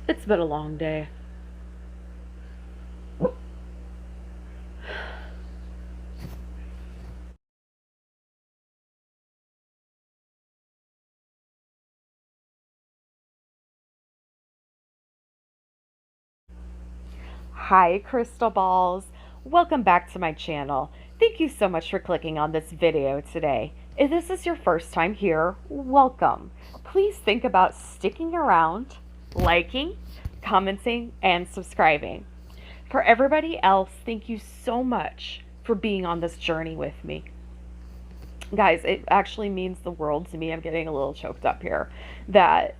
It's been a long day. Hi, crystal balls. Welcome back to my channel. Thank you so much for clicking on this video today. If this is your first time here, welcome. Please think about sticking around, liking, commenting, and subscribing. For everybody else, thank you so much for being on this journey with me. Guys, it actually means the world to me. I'm getting a little choked up here that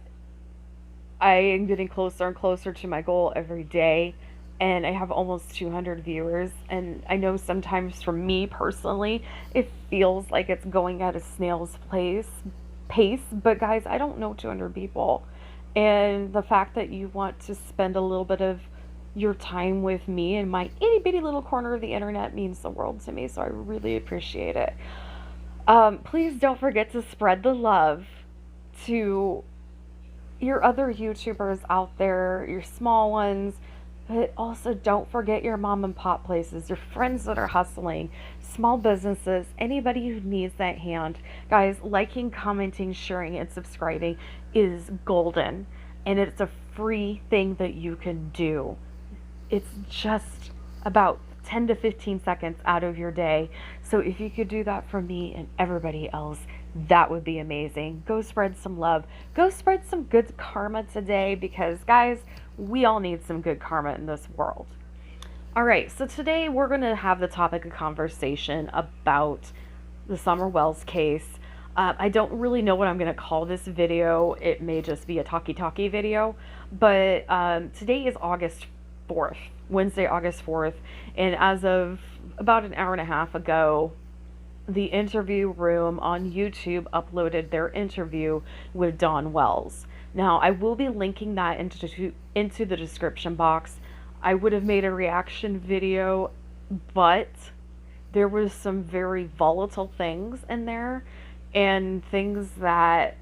I am getting closer and closer to my goal every day, and I have almost 200 viewers. And I know sometimes for me personally, it feels like it's going at a snail's pace. But guys, I don't know 200 people, and the fact that you want to spend a little bit of your time with me in my itty bitty little corner of the internet means the world to me. So I really appreciate it. Please don't forget to spread the love to your other YouTubers out there, your small ones, but also don't forget your mom and pop places, your friends that are hustling, small businesses, anybody who needs that hand. Guys, liking, commenting, sharing, and subscribing is golden, and it's a free thing that you can do. It's just about 10 to 15 seconds out of your day. So if you could do that for me and everybody else, that would be amazing. Go spread some love. Go spread some good karma today because, guys, we all need some good karma in this world. All right, so today we're going to have the topic of conversation about the Summer Wells case. I don't really know what I'm going to call this video. It may just be a talkie video, but today is August 4th, Wednesday, August 4th, and as of about an hour and a half ago, the interview room on YouTube uploaded their interview with Dawn Wells. Now, I will be linking that into the description box. I would have made a reaction video, but there was some very volatile things in there and things that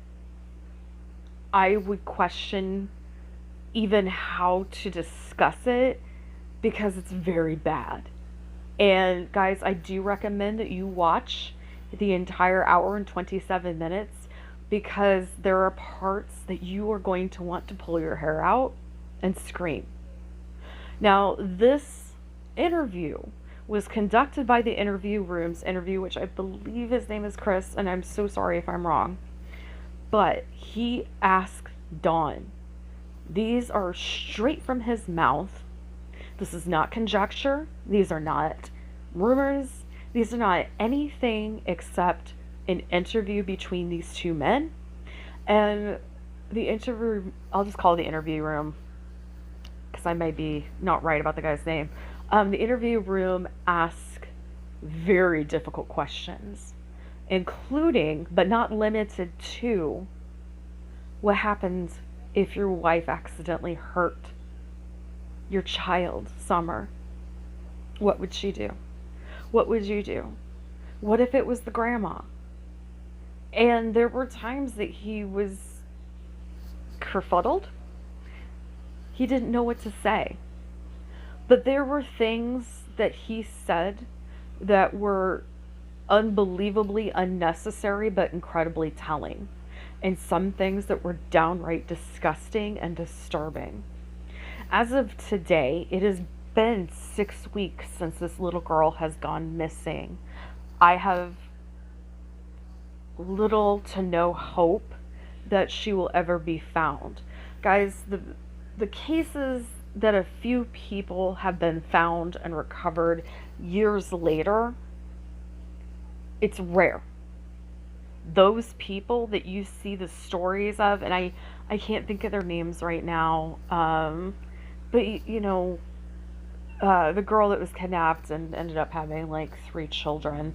I would question even how to discuss it because it's very bad. And guys, I do recommend that you watch the entire hour and 27 minutes because there are parts that you are going to want to pull your hair out and scream. Now, this interview was conducted by the interview room's interview, which I believe his name is Chris, and I'm so sorry if I'm wrong. But he asked Dawn. These are straight from his mouth. This is not conjecture. These are not rumors. These are not anything except an interview between these two men. And the interview, I'll just call it the interview room because I may be not right about the guy's name. The interview room asked very difficult questions, including, but not limited to, what happens if your wife accidentally hurt your child, Summer? What would she do? What would you do? What if it was the grandma? And there were times that he was kerfuddled. He didn't know what to say. But there were things that he said that were unbelievably unnecessary but incredibly telling. And some things that were downright disgusting and disturbing. As of today, it has been 6 weeks since this little girl has gone missing. I have little to no hope that she will ever be found. Guys, the cases that a few people have been found and recovered years later, it's rare. Those people that you see the stories of, and I can't think of their names right now, but you know, the girl that was kidnapped and ended up having like 3 children,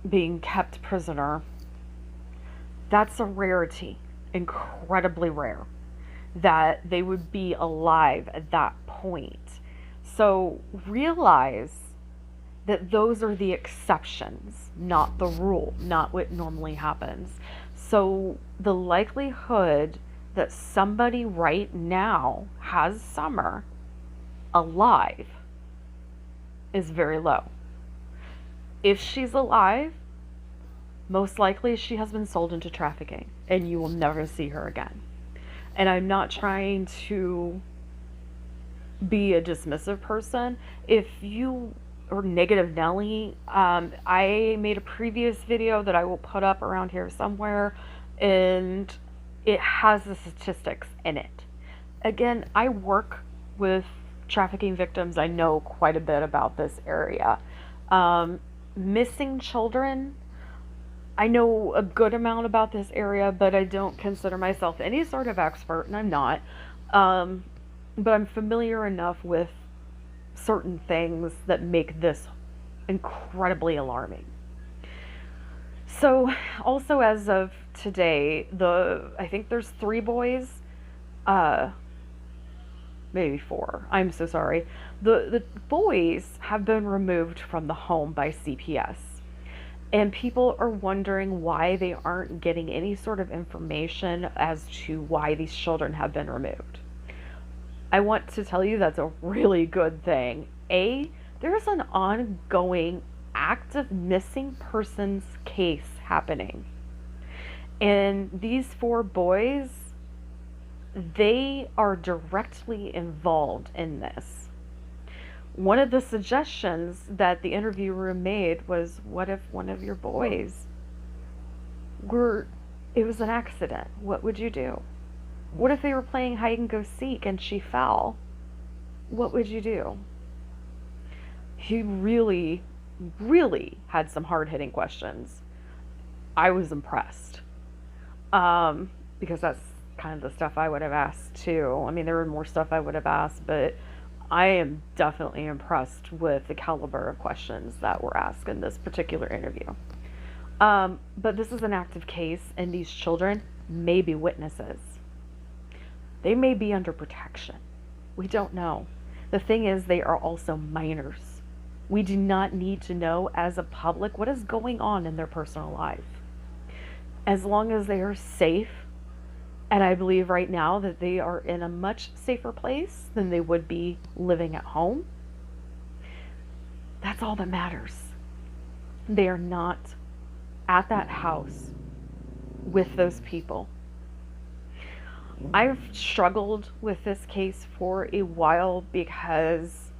being kept prisoner, that's a rarity, incredibly rare, that they would be alive at that point. So realize that those are the exceptions, not the rule, not what normally happens. So the likelihood that somebody right now has Summer alive is very low. If she's alive, most likely she has been sold into trafficking and you will never see her again. And I'm not trying to be a dismissive person. If you or Negative Nelly, I made a previous video that I will put up around here somewhere, and it has the statistics in it. Again, I work with trafficking victims. I know quite a bit about this area. Missing children, I know a good amount about this area, but I don't consider myself any sort of expert, and I'm not. But I'm familiar enough with certain things that make this incredibly alarming. So, also as of today, I think there's 3 boys, maybe 4. I'm so sorry. The boys have been removed from the home by CPS. And people are wondering why they aren't getting any sort of information as to why these children have been removed. I want to tell you that's a really good thing. There's an ongoing active missing persons case happening. And these 4 boys, they are directly involved in this. One of the suggestions that the interviewer made was, what if one of your boys it was an accident? What would you do? What if they were playing hide and go seek and she fell? What would you do? He really, really had some hard-hitting questions. I was impressed. Because that's kind of the stuff I would have asked too. I mean, there were more stuff I would have asked, but I am definitely impressed with the caliber of questions that were asked in this particular interview. But this is an active case, and these children may be witnesses. They may be under protection. We don't know. The thing is, they are also minors. We do not need to know as a public what is going on in their personal life. As long as they are safe, and I believe right now that they are in a much safer place than they would be living at home, that's all that matters. They are not at that house with those people. I've struggled with this case for a while because,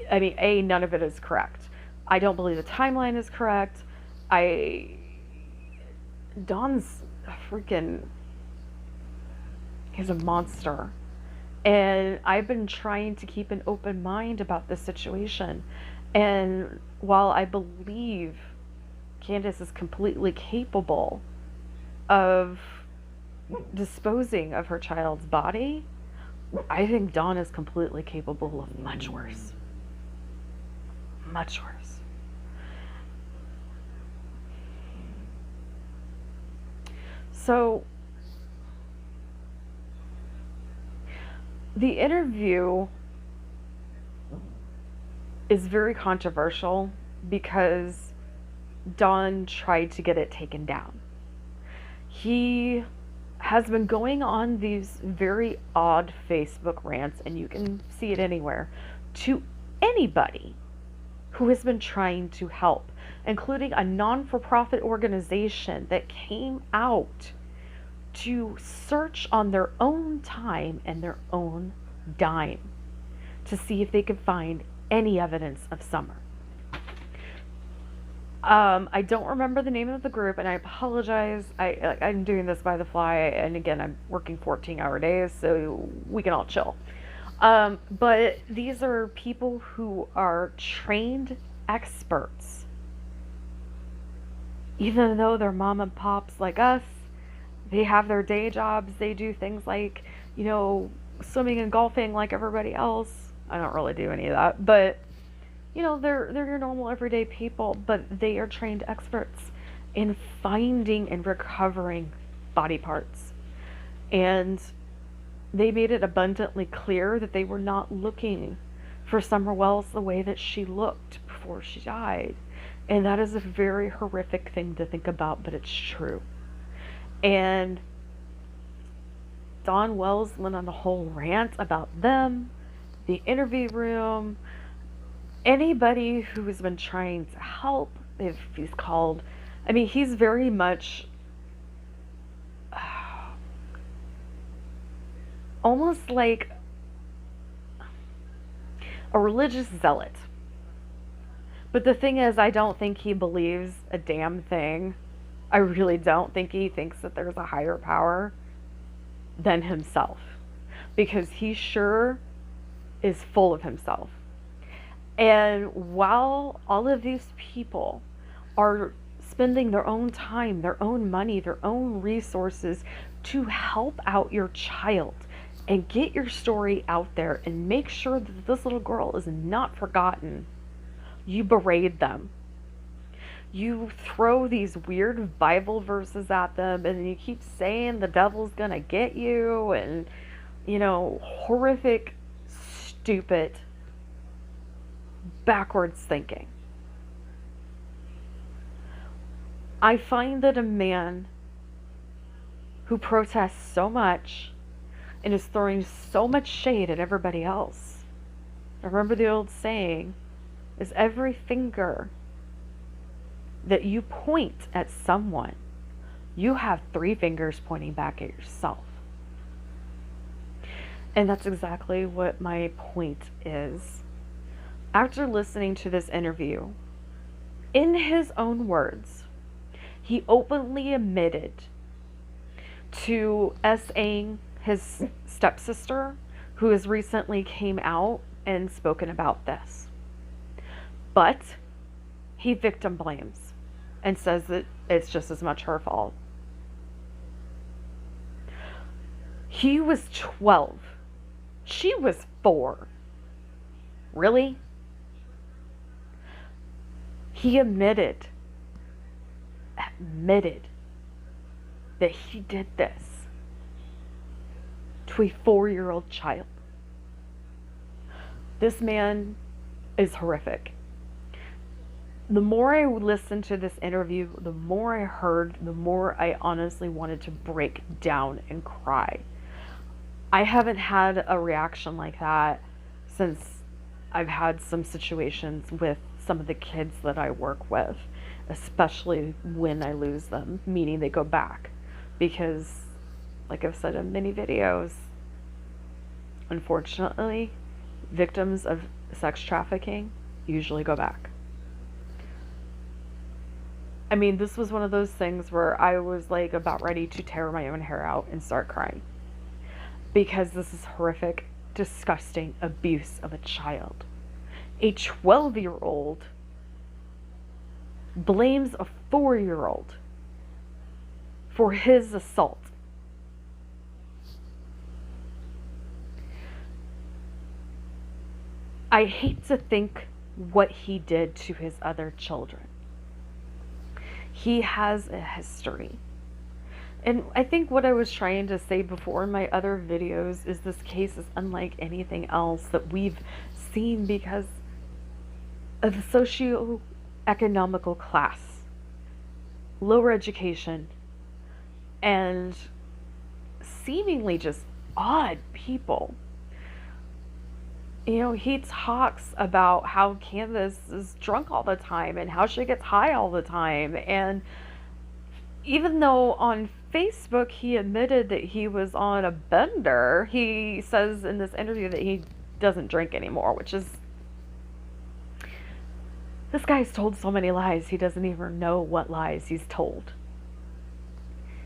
I mean, none of it is correct. I don't believe the timeline is correct. Don's he's a monster. And I've been trying to keep an open mind about this situation. And while I believe Candace is completely capable of disposing of her child's body, I think Dawn is completely capable of much worse. Much worse. So, the interview is very controversial because Don tried to get it taken down. He has been going on these very odd Facebook rants, and you can see it anywhere, to anybody who has been trying to help, including a non-for-profit organization that came out to search on their own time and their own dime to see if they could find any evidence of Summer. I don't remember the name of the group, and I apologize. I'm doing this by the fly, and again, I'm working 14-hour days, so we can all chill. But these are people who are trained experts. Even though they're mom and pops like us, they have their day jobs. They do things like, swimming and golfing like everybody else. I don't really do any of that, but they're your normal everyday people, but they are trained experts in finding and recovering body parts. And they made it abundantly clear that they were not looking for Summer Wells the way that she looked before she died. And that is a very horrific thing to think about, but it's true. And Don Wells went on a whole rant about them, the interview room, anybody who has been trying to help. If he's called, I mean, he's very much almost like a religious zealot. But the thing is, I don't think he believes a damn thing. I really don't think he thinks that there's a higher power than himself, because he sure is full of himself. And while all of these people are spending their own time, their own money, their own resources to help out your child and get your story out there and make sure that this little girl is not forgotten, you berate them. You throw these weird Bible verses at them, and you keep saying the devil's gonna get you, and, you know, horrific, stupid, backwards thinking. I find that a man who protests so much and is throwing so much shade at everybody else, remember the old saying, is every finger that you point at someone, you have 3 fingers pointing back at yourself. And that's exactly what my point is. After listening to this interview, in his own words, he openly admitted to SAing his stepsister, who has recently came out and spoken about this. But he victim blames and says that it's just as much her fault. He was 12. She was 4. Really? He admitted that he did this to a 4-year-old child. This man is horrific. The more I listened to this interview, the more I heard, the more I honestly wanted to break down and cry. I haven't had a reaction like that since I've had some situations with some of the kids that I work with, especially when I lose them, meaning they go back. Because, like I've said in many videos, unfortunately, victims of sex trafficking usually go back. I mean, this was one of those things where I was like about ready to tear my own hair out and start crying. Because this is horrific, disgusting abuse of a child. A 12-year-old blames a 4-year-old for his assault. I hate to think what he did to his other children. He has a history. And I think what I was trying to say before in my other videos is this case is unlike anything else that we've seen because of the socio-economical class, lower education, and seemingly just odd people. You know, he talks about how Candace is drunk all the time and how she gets high all the time. And even though on Facebook he admitted that he was on a bender, he says in this interview that he doesn't drink anymore, which is... This guy's told so many lies, he doesn't even know what lies he's told.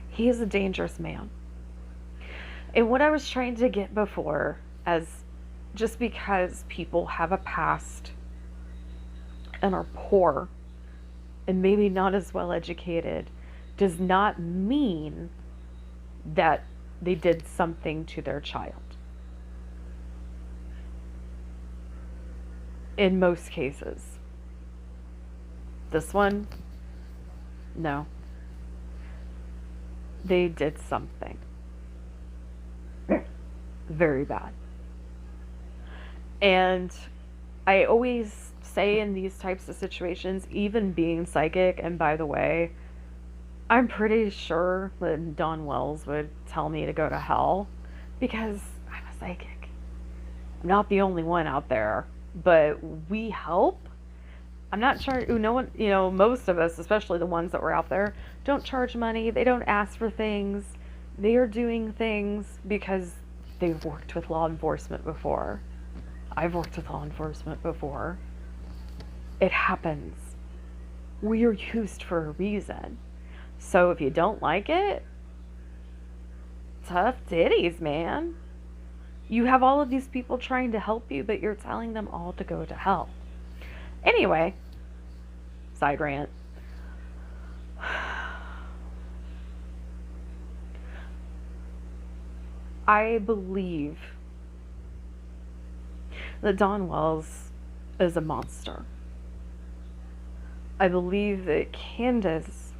He is a dangerous man. And what I was trying to get before, as just because people have a past and are poor and maybe not as well educated, does not mean that they did something to their child. In most cases. This one, no. They did something very bad. And I always say in these types of situations, even being psychic, and by the way, I'm pretty sure that Don Wells would tell me to go to hell. because I'm a psychic. I'm not the only one out there, but we help. I'm not charging, no one, most of us, especially the ones that were out there, don't charge money. They don't ask for things. They are doing things because they've worked with law enforcement before. I've worked with law enforcement before. It happens. We are used for a reason. So if you don't like it, tough titties, man. You have all of these people trying to help you, but you're telling them all to go to hell. Anyway, side rant. I believe that Dawn Wells is a monster. I believe that Candace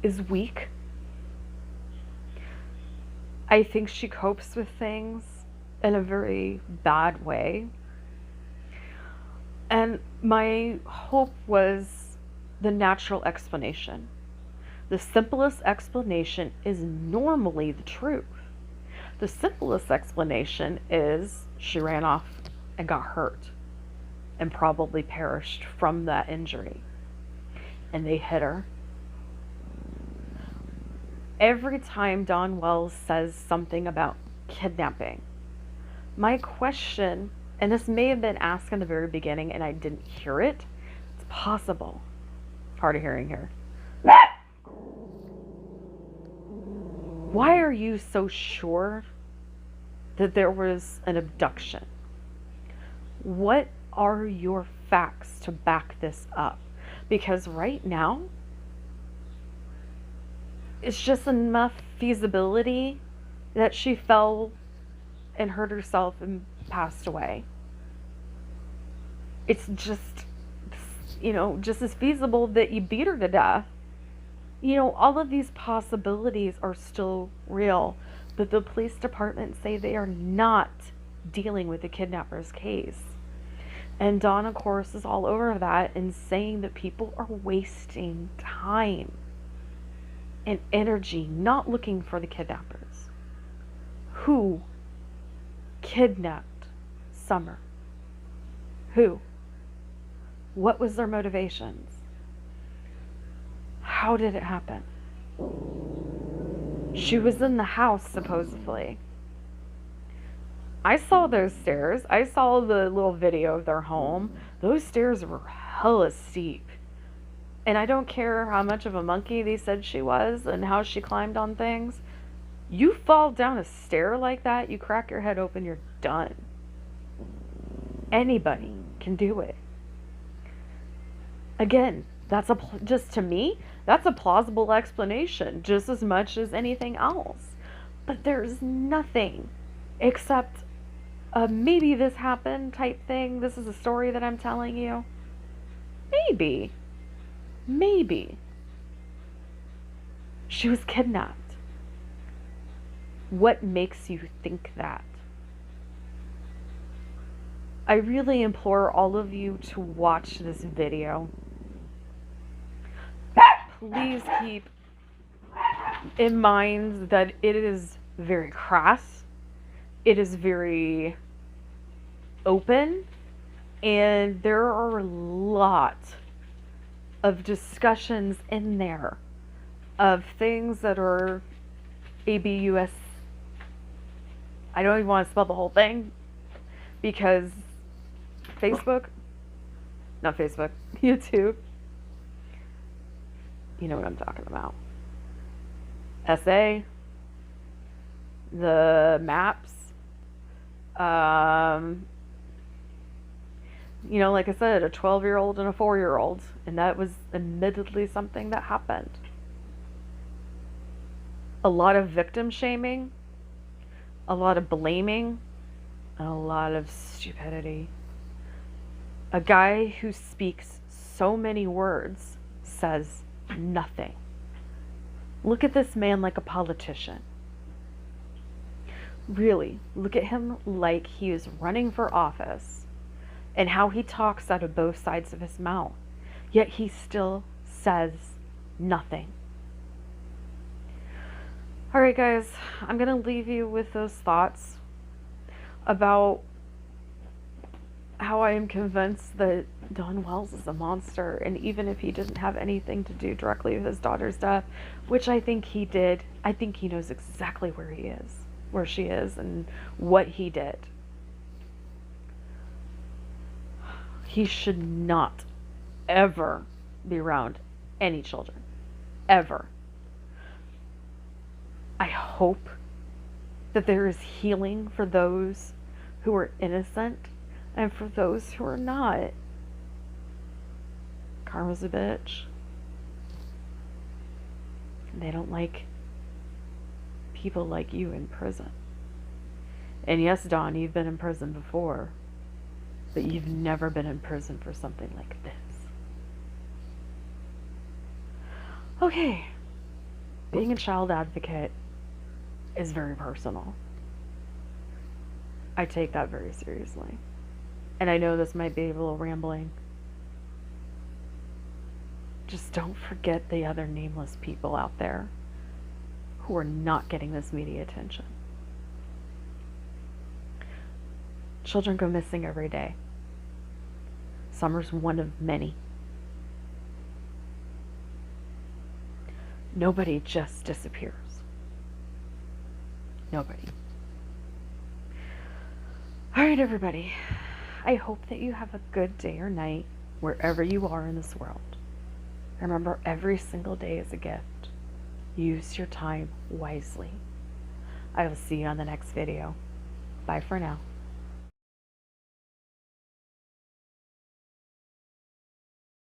is weak. I think she copes with things in a very bad way. And my hope was the natural explanation. The simplest explanation is normally the truth. The simplest explanation is she ran off and got hurt and probably perished from that injury. And they hit her. Every time Dawn Wells says something about kidnapping, my question, and this may have been asked in the very beginning and I didn't hear it, it's possible. It's hard of hearing here. Why are you so sure that there was an abduction? What are your facts to back this up? Because right now, it's just enough feasibility that she fell and hurt herself and passed away. It's just, just as feasible that you beat her to death. All of these possibilities are still real, but the police department say they are not dealing with the kidnapper's case. And Dawn, of course, is all over that and saying that people are wasting time and energy not looking for the kidnappers. Who kidnapped Summer? Who? What was their motivations? How did it happen? She was in the house, supposedly. I saw those stairs. I saw the little video of their home. Those stairs were hella steep. And I don't care how much of a monkey they said she was and how she climbed on things. You fall down a stair like that, you crack your head open, you're done. Anybody can do it. Again, just to me, that's a plausible explanation, just as much as anything else. But there's nothing except maybe this happened type thing. This is a story that I'm telling you. Maybe. She was kidnapped. What makes you think that? I really implore all of you to watch this video. Please keep in mind that it is very crass. It is very open. And there are a lot of discussions in there of things that are ABUS. I don't even want to spell the whole thing because YouTube, you know what I'm talking about. SA, the maps, like I said, a 12-year-old and a 4-year-old, and that was admittedly something that happened. A lot of victim shaming, a lot of blaming, and a lot of stupidity. A guy who speaks so many words says nothing. Look at this man like a politician. Really, look at him like he is running for office and how he talks out of both sides of his mouth, yet he still says nothing. Alright, guys, I'm going to leave you with those thoughts about how I am convinced that Don Wells is a monster, and even if he didn't have anything to do directly with his daughter's death, which I think he did, I think he knows exactly where she is, and what he did. He should not ever be around any children. Ever. I hope that there is healing for those who are innocent and for those who are not. Karma's a bitch. They don't like people like you in prison. And yes, Don, you've been in prison before, but you've never been in prison for something like this. Okay, being a child advocate is very personal. I take that very seriously. And I know this might be a little rambling. Just don't forget the other nameless people out there who are not getting this media attention. Children go missing every day. Summer's one of many. Nobody just disappears. Nobody. Alright, everybody. I hope that you have a good day or night wherever you are in this world. Remember, every single day is a gift. Use your time wisely. I will see you on the next video. Bye for now.